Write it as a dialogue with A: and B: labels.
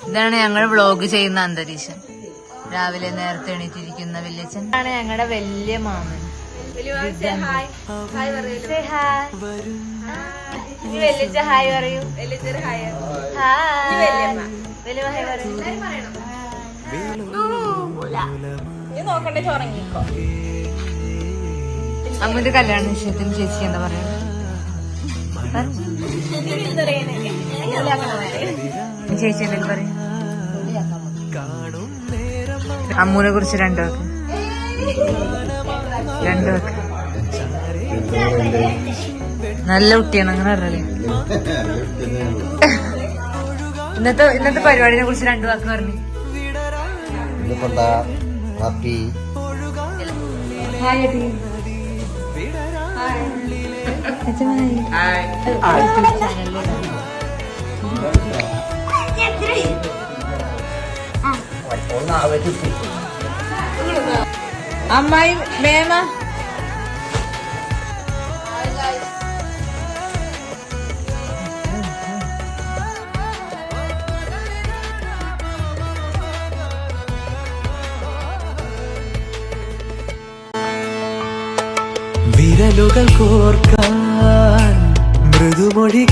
A: ഇതാണ് ഞങ്ങൾ വ്ളോഗ് ചെയ്യുന്ന അന്തരീക്ഷം. രാവിലെ നേരത്തെ എണീറ്റിരിക്കുന്ന വല്യച്ഛൻ ആണ് ഞങ്ങളുടെ വലിയ മാമൻ. വല്യച്ഛ ഹായ് പറയൂ. നോക്കണ്ടേ ചോറങ്ങിക്കോ. അമ്മന്റെ കല്യാണ നിശ്ചയത്തിന് ചേച്ചി എന്താ പറയാ? ചേച്ചി എന്തെങ്കിലും പറയും. അമ്മൂനെ കുറിച്ച് രണ്ടു വാക്ക്. നല്ല കുട്ടിയാണ് അങ്ങനെ പറഞ്ഞത്. ഇന്നത്തെ പരിപാടിനെ കുറിച്ച് രണ്ടു വാക്ക് പറഞ്ഞു. അമ്മായി മേമ
B: വിരലുകൾ കോർക്കാൻ മൃദുമൊഴി